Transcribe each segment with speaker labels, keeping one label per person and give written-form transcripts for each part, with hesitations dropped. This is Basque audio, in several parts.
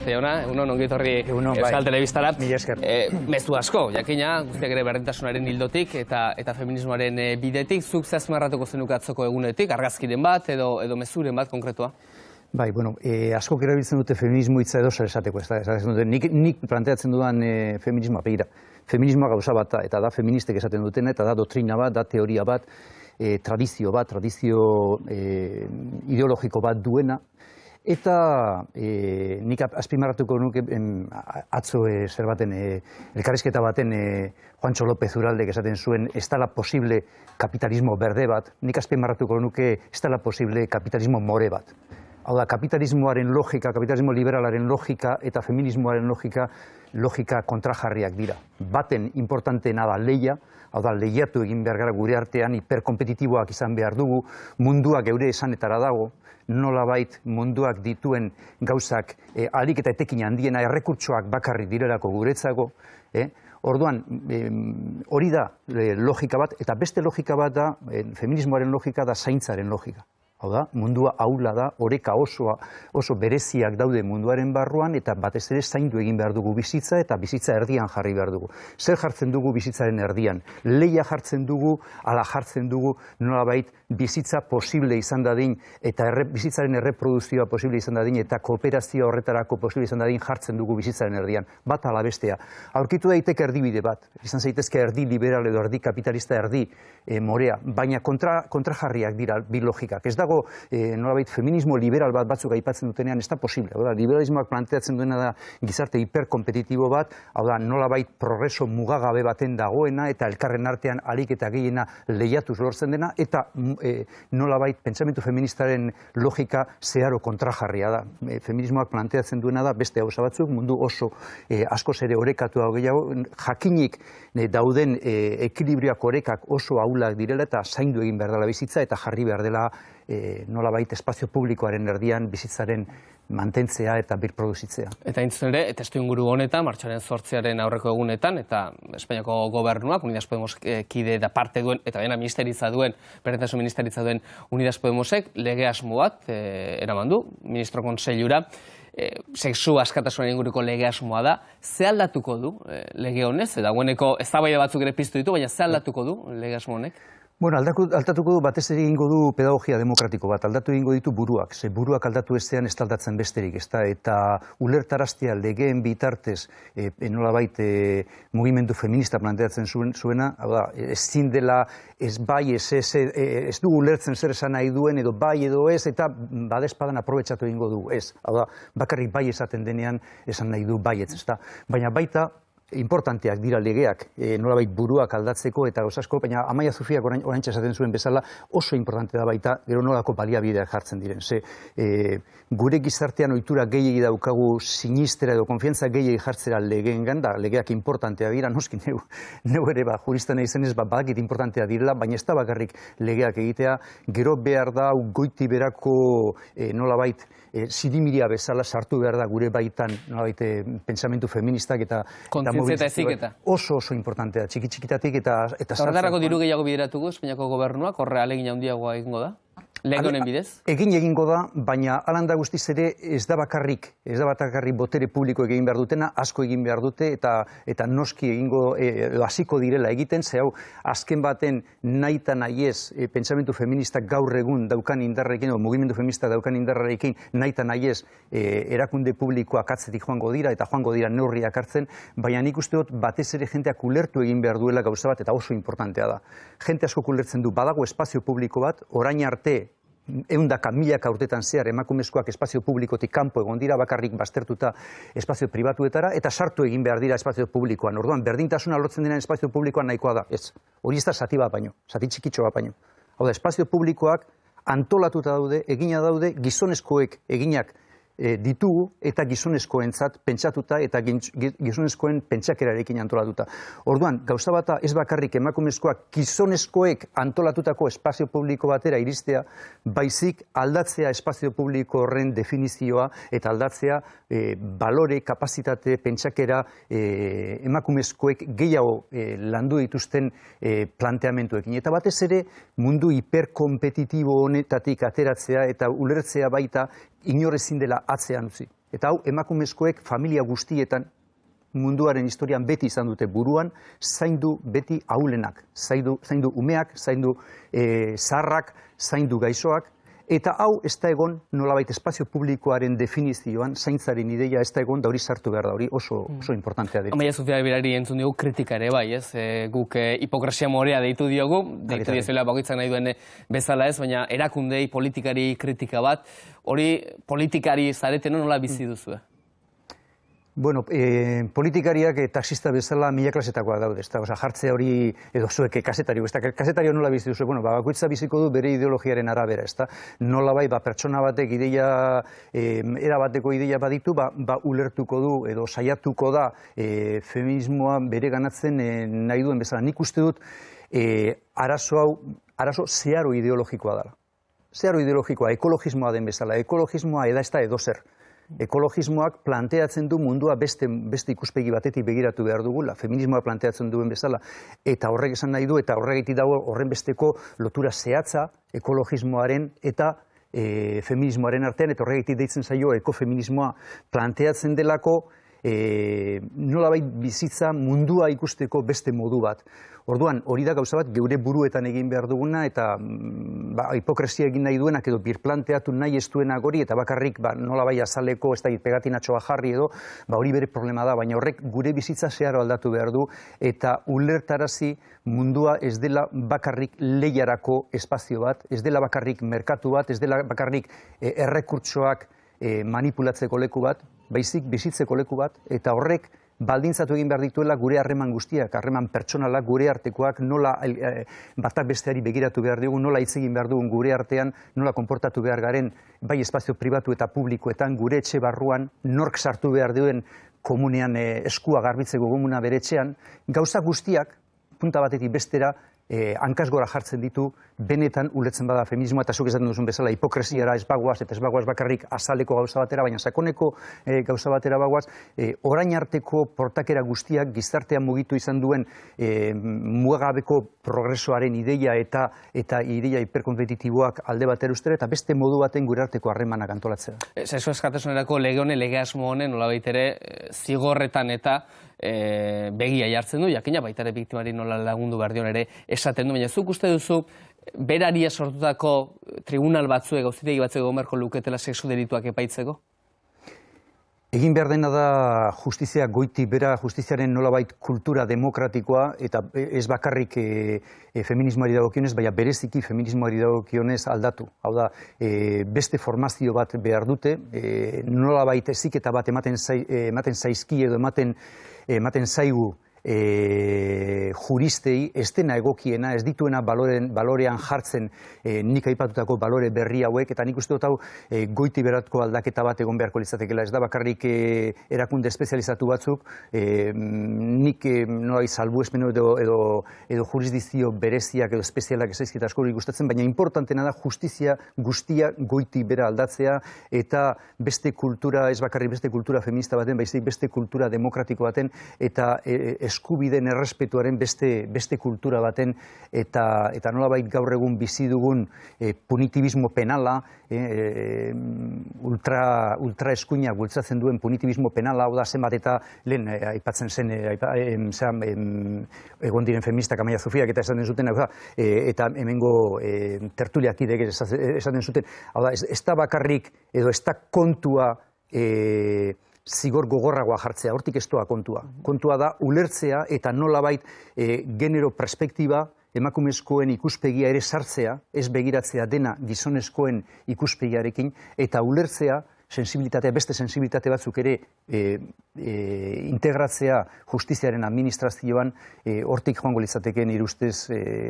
Speaker 1: Zeona, egunon ongi etorri Euskal Telebistara.
Speaker 2: Mila esker.
Speaker 1: Mezu asko, jakina, guztiak ere berdintasunaren ildotik eta feminismoaren bidetik, zuk zazmarratuko zenuke atzoko egunetik, argazkiren bat edo mezuren bat konkretua?
Speaker 2: Bai, bueno, askok erabiltzen dute feminismo hitza edo zer esateko, nik planteatzen dudan feminismoa begira. Feminismoa gauza bat da, eta da feministek esaten dutena, eta da doktrina bat, da teoria bat, tradizio ideologiko bat duena. Eta nik azpimarratuko nuke atzo zer baten, elkarrizketa baten Juancho López Uraldek esaten zuen ez dela posible kapitalismo berde bat, nik azpimarratuko nuke ez dela posible kapitalismo more bat. Hau da, kapitalismoaren logika, kapitalismo liberalaren logika eta feminismoaren logika kontrajarriak dira. Baten importanteena da lehia, hau da, lehiatu egin behar gara gure artean, hiperkompetitiboak izan behar dugu, munduak geure esanetara dago, nolabait munduak dituen gauzak ahalik eta etekin handiena errekurtsoak bakarrik direlako guretzako. Orduan, hori da logika bat, eta beste logika bat da, feminismoaren logika da zaintzaren logika. Hau da, mundua ahula da, oreka oso bereziak daude munduaren barruan, eta batez ere zaindu egin behar dugu bizitza, eta bizitza erdian jarri behar dugu. Zer jartzen dugu bizitzaren erdian? Lehia jartzen dugu, ala jartzen dugu, nolabait bizitza posible izan dadin, eta bizitzaren erreproduzioa posible izan dadin, eta kooperazioa horretarako posible izan dadin jartzen dugu bizitzaren erdian. Bat ala bestea. Aurkitu daiteke erdibide bat. Izan zaitezke erdi liberal edo erdi kapitalista erdi morea, baina kontrajarriak dira bi logikak. Ez dago nolabait feminismo liberal bat batzuk aipatzen dutenean, ez da posible. Liberalismoak planteatzen duena da gizarte hiperkompetitibo bat, hau da nolabait progreso mugagabe baten dagoena eta elkarren artean ahalik eta gehiena lehiatuz lortzen dena, eta nolabait pentsamentu feministaren logika zeharo kontrajarria da. Feminismoak planteatzen duena da beste gauza batzuk, mundu oso askoz ere orekatua gehiago, jakinik dauden ekilibrioak orekak oso ahulak direla eta zaindu egin behar dela bizitza eta jarri behar dela nolabait espazio publikoaren erdian bizitzaren mantentzea eta birproduzitzea.
Speaker 1: Eta intzun ere, testu inguru honetan, martxoaren 8 aurreko egunetan, eta Espainiako gobernuak, Unidas Podemos kide da parte duen, eta baina ministeritza duen, berdintasun ministeritza duen Unidas Podemosek, lege asmo bat eraman du, ministro konseilura, sexu askatasunaren inguruko lege asmoa da. Ze aldatuko du lege honez? Dagoeneko eztabaida batzuk ere piztu ditu, baina ze aldatuko du lege asmo honek?
Speaker 2: Bueno, aldatuko du, batez ere egingo du pedagogia demokratiko bat, aldatu egingo ditu buruak, ze buruak aldatu ezean ez aldatzen besterik, ezta, eta ulertaraztea legeen bitartez, nolabait mugimendu feminista planteatzen zuena, hau da, ezin dela, ez bai, ez du ulertzen zer esan nahi duen, edo bai edo ez, eta badezpadan aprobetxatu egingo du, ez, hau da, bakarrik bai esaten denean esan nahi du baietz, ezta, baina baita, importanteak dira legeak, nolabait buruak aldatzeko eta gauzasko, baina Amaia Zufiak oraintxe esaten zuen bezala oso importante da baita, gero nolako baliabideak jartzen diren. Gure gizartean ohitura gehiegi daukagu sinistera edo konfiantza gehiegi jartzera legeengan, da legeak importantea dira, noski neu ere jurista nahi zenez badakit importantea direla, baina ez da bakarrik legeak egitea, gero behar da goiti berako nolabait zidimiria bezala sartu behar da gure baitan nolabait pentsamentu feministak eta oso importantea, txiki-txikitatik eta
Speaker 1: horretarako diru gehiago bideratuko Espainiako gobernuak, horre alegin handiagoa egingo da? Lege honen bidez? Egin
Speaker 2: egingo da, baina alanda guztiz ere ez da bakarrik botere publiko egin behar dutena, asko egin behar dute eta noski egingo hasiko direla egiten, ze hau azken baten nahita nahiez pentsamentu feministak gaur egun daukan indarrarekin, edo mugimendu feminista daukan indarrarekin nahita nahiez erakunde publikoak atzetik joango dira eta joango dira neurriak hartzen, baina nik uste dut batez ere jenteak ulertu egin behar duela gauza bat eta oso importantea da. Jente asko ulertzen du, badago espazio publiko bat, orain arte ehundaka milaka urtetan zehar emakumezkoak espazio publikotik kanpo egon dira bakarrik baztertuta espazio pribatuetara eta sartu egin behar dira espazio publikoan. Orduan, berdintasuna lortzen denean espazio publikoan nahikoa da. Ez, hori ez da zati bat baino, zati txikitxo bat baino. Hau da, espazio publikoak antolatuta daude, egina daude, gizonezkoek eginak ditugu eta gizonezkoentzat pentsatuta eta gizonezkoen pentsakerarekin antolatuta. Orduan, gauza bata ez bakarrik emakumezkoak gizonezkoek antolatutako espazio publiko batera iristea, baizik aldatzea espazio publiko horren definizioa eta aldatzea balore, kapazitate, pentsakera emakumezkoek gehiago landu dituzten planteamentuekin. Eta batez ere mundu hiperkompetitibo honetatik ateratzea eta ulertzea baita inor ezin dela atzean utzi. Eta hau, emakumezkoek familia guztietan, munduaren historian beti izan dute buruan, zaindu beti ahulenak, zaindu umeak, zaindu zaharrak, zaindu gaixoak, eta hau ez da egon nolabait espazio publikoaren definizioan, zaintzaren ideia ez da egon, da hori sartu behar da, hori oso importantea dira.
Speaker 1: Amaia Zufia Berari entzun diogu kritika ere bai, ez? Guk hipokresia morea deitu diogu, deitu diezuela bakoitzak nahi duen bezala ez, baina erakundei politikari kritika bat, hori politikari zareten nola bizi duzu?
Speaker 2: Bueno, politikariak taxista bezala mila klasetakoa daude, ezta? Osea, jartze hori edo zuek kazetari, ezta? Kazetario nola bizi duzu? Bueno, bakoitza biziko du bere ideologiaren arabera, ezta? Nolabait pertsona batek ideia era bateko ideia baditu, ulertuko du edo saiatuko da feminismoa bereganatzen nahi duen bezala. Nik uste dut arazo zeharo ideologikoa dela. Zeharo ideologikoa, ekologismoa den bezala. Ekologismoa ez da edozer. Ekologismoak planteatzen du mundua beste ikuspegi batetik begiratu behar dugula, feminismoa planteatzen duen bezala, eta horrek esan nahi du, eta horregatik dago horren besteko lotura zehatza ekologismoaren eta feminismoaren artean, eta horregatik deitzen zaio ekofeminismoa planteatzen delako nolabait bizitza mundua ikusteko beste modu bat. Orduan, hori da gauza bat geure buruetan egin behar duguna eta hipokresia egin nahi duenak edo birplanteatu nahi ez duenak hori eta bakarrik nolabait azaleko ez da pegatinatxoa jarri edo hori bere problema da, baina horrek gure bizitza zeharo aldatu behar du eta ulertarazi mundua ez dela bakarrik lehiarako espazio bat, ez dela bakarrik merkatu bat, ez dela bakarrik errekurtsoak manipulatzeko leku bat, baizik bizitzeko leku bat, eta horrek baldintzatu egin behar dituela gure harreman guztiak, harreman pertsonalak, gure artekoak, nola batak besteari begiratu behar dugu, nola hitz egin behar dugun gure artean, nola konportatu behar garen, bai espazio pribatu eta publikoetan, gure etxe barruan, nork sartu behar duen komunean eskua garbitzeko gomuna bere etxean, gauza guztiak, punta batetik bestera, hankasgora jartzen ditu, benetan ulertzen bada feminismoa, eta zuk esaten duzun bezala, hipokresiara ez bagoaz, eta ez bagoaz bakarrik azaleko gauza batera, baina sakoneko gauza batera bagoaz, orain arteko portakera guztiak gizartean mugitu izan duen mugagabeko progresoaren ideia eta ideia hiperkompetitiboak alde batera ustera, eta beste modu baten gure arteko harremanak antolatzea.
Speaker 1: Sexu eskatasunerako lege honen, lege asmo honen, nolabait ere, zigorretan eta begia jartzen du, jakina baita ere biktimari nola lagundu behar dion ere esaten du, baina zuk uste duzu beraria sortutako tribunal batzuek, auzitegi batzuek egon beharko luketela sexu delituak epaitzeko?
Speaker 2: Egin behar dena da justizia goiti bera, justiziaren nolabait kultura demokratikoa, eta ez bakarrik feminismoari dagokionez, baina bereziki feminismoari dagokionez aldatu. Hau da, beste formazio bat behar dute, nolabait heziketa bat ematen zaizki edo ematen zaigu juristei ez dena egokiena, ez dituena balorean jartzen nik aipatutako balore berri hauek, eta nik uste dut hau goiti beratko aldaketa bat egon beharko litzatekeela. Ez da bakarrik erakunde espezializatu batzuk, nik nola salbuespen edo jurisdikzio bereziak edo espezialak ezaizkita askorik gustatzen, baina importantena da justizia guztia goiti bera aldatzea eta beste kultura, ez bakarrik beste kultura feminista baten, baizik beste kultura demokratiko baten eta eskubideen errespetuaren beste kultura baten eta nolabait gaur egun bizi dugun punitibismo penala, ultra eskuinak bultzatzen duen punitibismo penala, hau da zenbat eta lehen aipatzen zen egon diren feministak Amaia Zufiak eta esaten zuten, eta hemengo tertuliakidek esaten zuten, hau da, ez da bakarrik edo ez da kontua zigor gogorragoa jartzea, hortik ez doa kontua. Kontua da ulertzea eta nolabait genero perspektiba emakumezkoen ikuspegia ere sartzea, ez begiratzea dena gizonezkoen ikuspegiarekin, eta ulertzea beste sensibilitate batzuk ere integratzea justiziaren administrazioan hortik joango litzateken nire ustez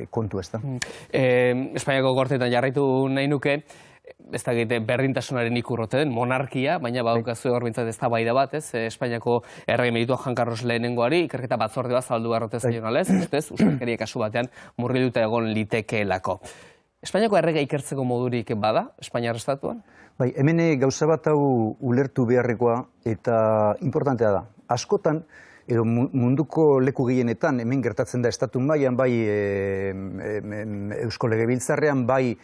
Speaker 2: kontu ez da.
Speaker 1: Espainiako gorteetan jarraitu nahi nuke, ez da berdintasunaren ikurrote den, monarkia, baina badaukazu hor bintzat ez da baida bat, ez? Espainiako errege meritua Juan Carlos lehenengoari, ikerketa batzorde bat zabaldu garrote zaionalez, ustez, ustelkeria kasu batean murgilduta egon litekeelako. Espainiako errege ikertzeko modurik bada, Espainiar estatuan?
Speaker 2: Bai, hemen gauza bat hau ulertu beharrekoa eta importantea da. Askotan, edo munduko leku gehienetan, hemen gertatzen da estatu mailan, bai Eusko Legebiltzarrean, bai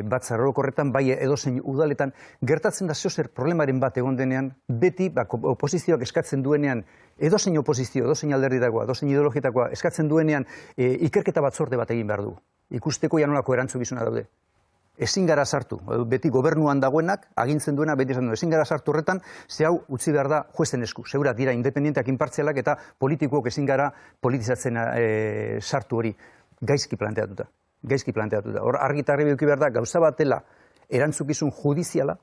Speaker 2: Batzar Orokorretan, bai edozein udaletan, gertatzen da zeozer problemaren bat egon denean, beti oposizioak eskatzen duenean, edozein oposizio, edozein alderditakoa, edozein ideologietakoa eskatzen duenean ikerketa batzorde bat egin behar du. Ikusteko janolako erantzukizuna daude. Ezin gara sartu, beti gobernuan dagoenak, agintzen duena, beti esan du, ezin gara sartu horretan, ze hau utzi behar da juezen esku. Segura dira independenteak inpartzialak eta politikoak ezin gara politizatzen sartu hori. Gaizki planteatuta. Hor argi eta garbi eduki behar da, gauza batela erantzukizun judiziala,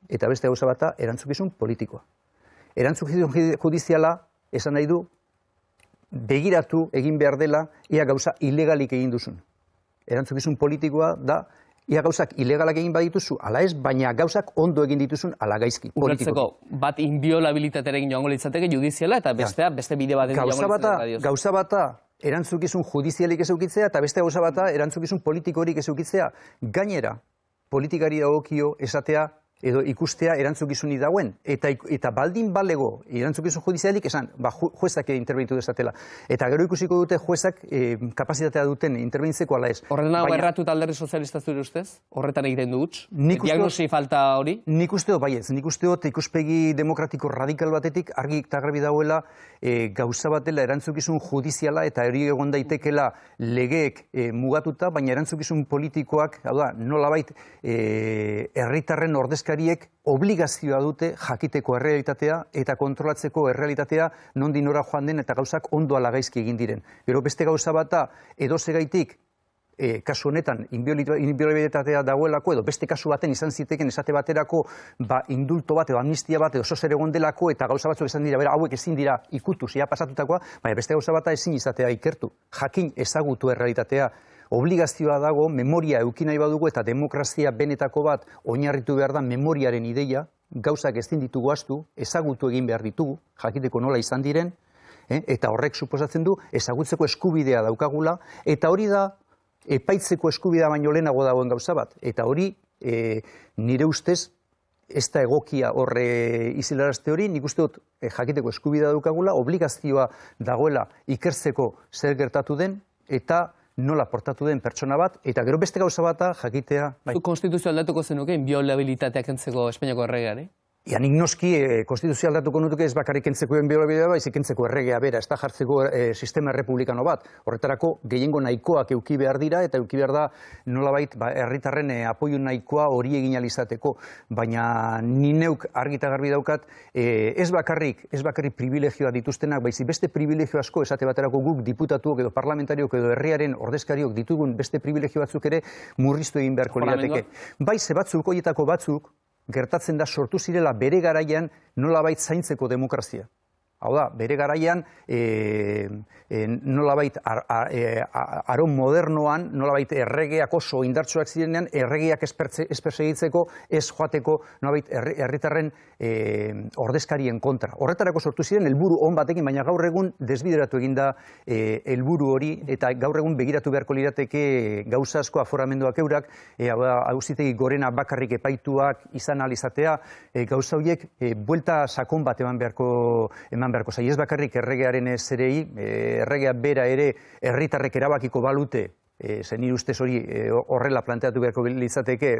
Speaker 2: eta beste gauza bata erantzukizun politikoa. Erantzukizun judiziala esan nahi du, begiratu egin behar dela, ea gauza ilegalik egin duzun. Erantzukizun politikoa da, ia gauzak ilegalak egin badituzu, ala ez, baina gauzak ondo egin dituzun, ala gaizki.
Speaker 1: Ulertzeko, bat inbiolabilitatearekin joango litzateke judiziala, eta bestea, beste bide bat joango litzateke.
Speaker 2: Gauza bata, erantzukizun judizialik ez eukitzea, eta beste gauza bata, erantzukizun politikorik ez eukitzea. Gainera, politikari dagokio esatea, edo ikustea erantzukizuni dauen. Eta baldin balego erantzukizun judizialik esan, juezak interbenitu dezatela. Eta gero ikusiko dute juezak kapazitatea duten interbenitzeko ala ez.
Speaker 1: Horren dago erratu Alderdi Sozialista zure ustez? Horretan egiten du huts? Diagnosi falta hori?
Speaker 2: Nik uste dut baietz. Nik uste dut ikuspegi demokratiko radikal batetik argi eta garbi dauela gauza batela erantzukizun judiziala eta hori egon daitekela legeek mugatuta, baina erantzukizun politikoak, hau da, nolabait herritarren ordezkariek obligazioa dute jakiteko errealitatea eta kontrolatzeko errealitatea nondik nora joan den eta gauzak ondo ala gaizki egin diren. Gero beste gauza bata edozegaitik kasu honetan inbiolabilitatea dagoelako edo beste kasu baten izan ziteken esate baterako indulto bat edo amnistia bat edo zozer egon delako eta gauza batzuk esan dira, hauek ezin dira ikutu zia pasatutakoa, baina beste gauza bata ezin izatea ikertu, jakin ezagutu errealitatea. Obligazioa dago, memoria eduki nahi badugu eta demokrazia benetako bat oinarritu behar da memoriaren ideia, gauzak ezin ditugu ahaztu, ezagutu egin behar ditugu, jakiteko nola izan diren, eta horrek suposatzen du ezagutzeko eskubidea daukagula, eta hori da epaitzeko eskubidea baino lehenago dagoen gauza bat. Eta hori nire ustez ez da egokia horre izilarazte hori, nik uste dut jakiteko eskubidea daukagula, obligazioa dagoela ikertzeko zer gertatu den, eta nola portatu den pertsona bat, eta gero beste gauza bata jakitea.
Speaker 1: Konstituzio aldatuko zenuke, inbiolabilitatea kentzeko Espainiako erregeari?
Speaker 2: Ja, nik noski konstituzio aldatuko nutuke ez bakarrik kentzeko inbiolabilitatea, baizik kentzeko erregea bera, ez da jartzeko sistema errepublikano bat. Horretarako gehiengo nahikoak eduki behar dira, eta eduki behar da nolabait herritarren apoio nahikoa hori egin ahal izateko. Baina ni neuk argi eta garbi daukat, ez bakarrik privilegioa dituztenak, baizik beste privilegio asko esate baterako guk diputatuok edo parlamentariok edo herriaren ordezkariok ditugun beste privilegio batzuk ere murriztu egin beharko lirateke. Bai, ze batzuk, horietako batzuk, gertatzen da sortu zirela bere garaian nolabait zaintzeko demokrazia. Hau da, bere garaian nolabait aron modernoan, nolabait erregeak oso indartsuak zirenean, erregeak ez persegitzeko, ez joateko nolabait herritarren ordezkarien kontra. Horretarako sortu ziren helburu on batekin, baina gaur egun desbideratu eginda helburu hori, eta gaur egun begiratu beharko lirateke gauza asko aforamenduak eurak, auzitegi gorena bakarrik epaituak izan ahal izatea, gauza horiek buelta sakon bat eman beharko zai, ez bakarrik erregearen zerei, erregea bera ere herritarrek erabakiko balute, zen nire ustez hori horrela planteatu beharko litzateke,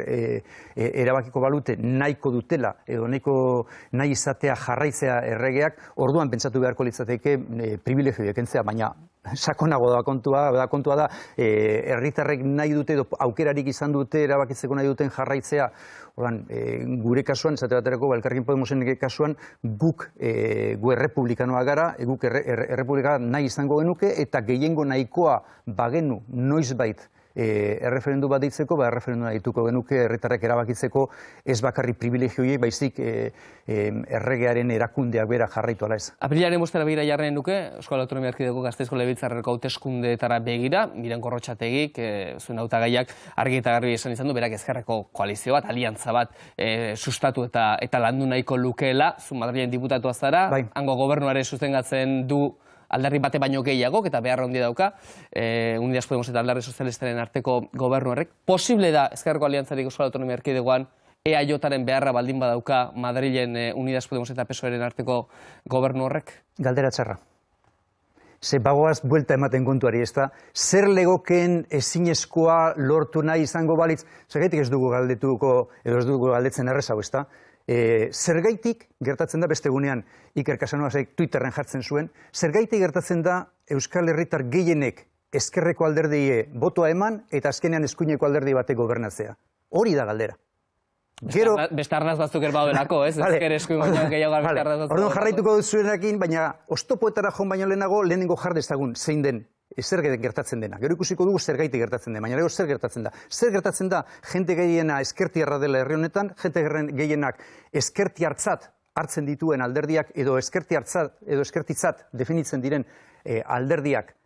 Speaker 2: erabakiko balute nahiko dutela, edo nahi izatea jarraitzea erregeak, orduan pentsatu beharko litzateke privilegioa kentzea, baina sakonago da kontua da, herritarrek nahi dute, edo aukerarik izan dute, erabakitzeko nahi duten jarraitzea, gure kasuan, esate baterako, Elkarrekin Podemosen kasuan, guk errepublikanoa gara, guk errepublikanoa nahi izango genuke, eta gehiengo nahikoa bagenu noizbait erreferendu bat deitzeko, erreferendua dituko genuke herritarrek erabakitzeko ez bakarri privilegioiek, baizik erregearen erakundeak bera jarraitu ala ez.
Speaker 1: Aprilaren bostera begira jarren duke, Euskal Autonomia Erkidegoko Gasteizko Legebiltzarreko hauteskundeetara begira, Miren Gorrotxategik, zuen hautagaiak argi eta garbi esan izan du, berak ezkerreko koalizio bat, aliantza bat sustatu eta landu nahiko lukeela, zu Madrilen diputatua zara, hango gobernuare sustengatzen du alderdi bate baino gehiagok, eta behar handia dauka, Unidas Podemos eta Alderdi Sozialistaren arteko gobernu horrek. Posible da ezkerreko aliantzarik Euskal Autonomia Erkidegoan EAJaren beharra baldin badauka Madrilen Unidas Podemos eta PSOEren arteko gobernu horrek?
Speaker 2: Galdera txarra. Ze bagoaz buelta ematen kontuari, ez da, zer legokeen ezinezkoa lortu nahi izango balitz, zergaitik ez dugu galdetuko, edo ez dugu galdetzen errezau, ez da, zergaitik gertatzen da beste gunean, Iker Casanovasek Twitterren jartzen zuen, zergaitik gertatzen da Euskal Herritar gehienek ezkerreko alderdie botoa eman, eta azkenean eskuineko alderdi batek gobernatzea. Hori da galdera.
Speaker 1: Beste arnaz batzuk erbaudelako, ez? Ezker eskuin baino gehiago beste arnaz batzuk.
Speaker 2: Orduan jarraituko duzuenekin, baina oztopoetara joan baino lehenengo jar dezagun zein den, zer gertatzen dena. Gero ikusiko dugu zergaitik gertatzen den, baina gero zer gertatzen da. Zer gertatzen da, jente gehiena ezkertiarra dela herri honetan, jente gehienak ezkertiartzat hartzen dituen alderdiak, edo ezkertitzat definitzen diren alderdiak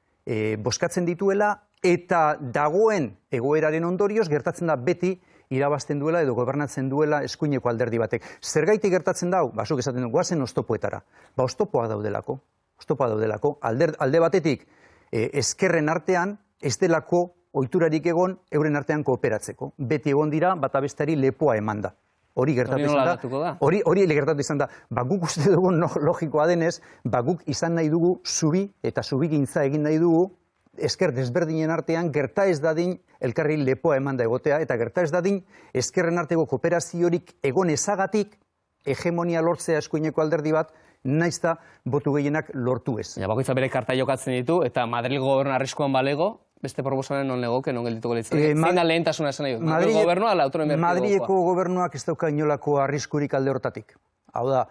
Speaker 2: boskatzen dituela, eta dagoen egoeraren ondorioz gertatzen da beti irabazten duela edo gobernatzen duela eskuineko alderdi batek. Zergaitik gertatzen dau? Zuk esaten du, goazen oztopoetara. Oztopoak daudelako. Alde batetik, ezkerren artean, ez delako ohiturarik egon euren artean kooperatzeko. Beti egon dira, bata bestari lepoa eman da. Hori gertatu izan da. Hori gertatu izan da. Guk uste dugu logikoa denez, guk izan nahi dugu zubi eta zubigintza egin nahi dugu ezker desberdinen artean gerta ez dadin elkarri lepoa eman da egotea, eta gerta ez dadin ezkerren arteko kooperaziorik egon ezagatik hegemonia lortzea eskuineko alderdi bat, naizta botu gehienak lortu ez.
Speaker 1: Bakoitza bere karta jokatzen ditu, eta Madrilgo gobernu arriskuan balego, beste proposamen non legoke, non geldituko litzake. Zein da lehentasuna esan nahi dut? Madrilgo gobernua, ala autonomia erkidegokoa?
Speaker 2: Madrileko gobernuak ez dauka inolako arriskurik alde hortatik. Hau da,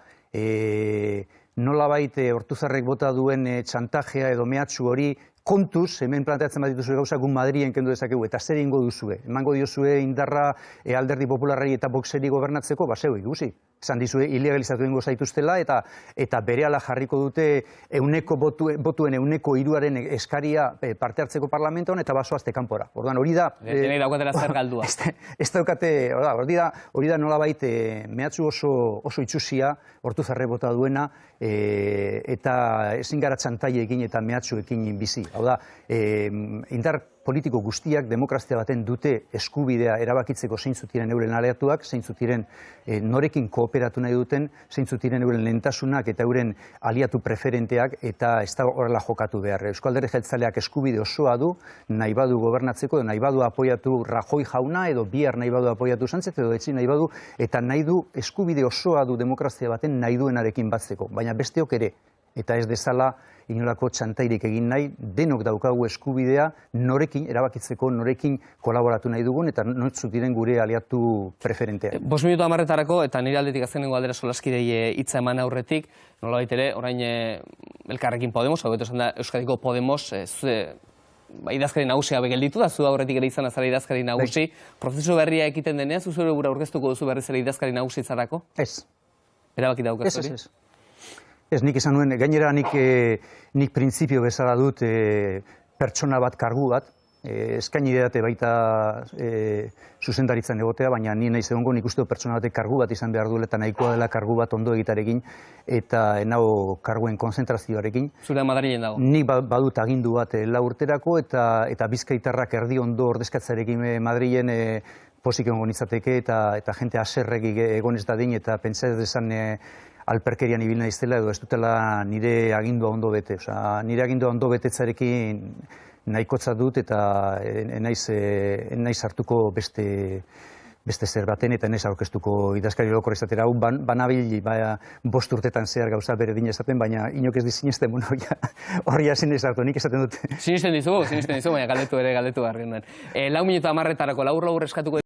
Speaker 2: nolabait Ortuzarrek bota duen txantajea edo mehatxu hori kontuz, hemen planteatzen bat dituzue gauza, gun Madrien kendu dezakegu, eta zer ingo duzue? Emango diozue indarra alderdi popularrei eta boxeri gobernatzeko, zeu ikusi. Esan dizue, ilegalizatu ingo zaituztela, eta berehala jarriko dute botuen euneko 3 eskaria parte hartzeko parlamentoan, eta basoazte kanpora. Orduan, hori da...
Speaker 1: Denei daukatela zer galdua.
Speaker 2: Ez daukate, hori da nolabait mehatxu oso itxusia, Ortuzarre bota duena, eta ezin gara txantaile egin eta mehatxuekin bizi. Hau da, indar politiko guztiak demokrazia baten dute eskubidea erabakitzeko zeintzuk diren euren aliatuak, zeintzuk diren norekin kooperatu nahi duten, zeintzuk diren euren lehentasunak eta euren aliatu preferenteak, eta ez da horrela jokatu behar. Eusko Alderdi Jeltzaleak eskubide osoa du, nahi badu gobernatzeko, nahi badu apoiatu Rajoy jauna, edo bihar nahi badu apoiatu Sánchez, edo etzi nahi badu, eta nahi du eskubide osoa du demokrazia baten nahi duenarekin batzeko. Baina besteok ere, eta ez dezala inolako txantairik egin nahi, denok daukagu eskubidea norekin erabakitzeko, norekin kolaboratu nahi dugun, eta nortzuk diren gure aliatu preferenteak.
Speaker 1: 5 minutu 10 eta nire aldetik azkenengo aldera solaskidei hitza eman aurretik, nolabait ere, orain Elkarrekin Podemos, hau esan da Euskadiko Podemos, idazkari nagusia begelditu da, zu aurretik ere izan azara idazkari nagusi, prozesu berria ekiten denean, zu zure gura aurkeztuko duzu berriz ere idazkari nagusi zarako?
Speaker 2: Ez.
Speaker 1: Erabaki daukaz hori?
Speaker 2: Ez, nik esan nuen, gainera nik printzipio bezala dut pertsona bat, kargu bat, eskaini didate baita zuzendaritzan egotea, baina ni nahi zegongo nik uste pertsona batek kargu bat izan behar duela, eta nahikoa dela kargu bat ondo egitarekin, eta nago karguen konzentrazioarekin.
Speaker 1: Zure Madrilen dago?
Speaker 2: Nik badut agindu bat 4 urterako, eta bizkaitarrak erdi ondo ordezkatzarekin Madrilen posik egongo nitzateke, eta jente haserrek egon ez dadin, eta pentsa ez desan alperkerian ibil nahi iztela, edo ez dutela nire agindua ondo bete. Nire agindua ondo betetzarekin nahikotzat dut, eta enaiz hartuko beste zer baten, eta enaiz aurkeztuko idazkari lokor izatera. Hau banabil 5 urtetan zehar gauza berdin esaten, baina inok ez dizinezten, hori hasin ez hartu, nik esaten dut.
Speaker 1: Sinisten dizu, baina galdetu behar genuen. 4 minutu 10 labur eskatuko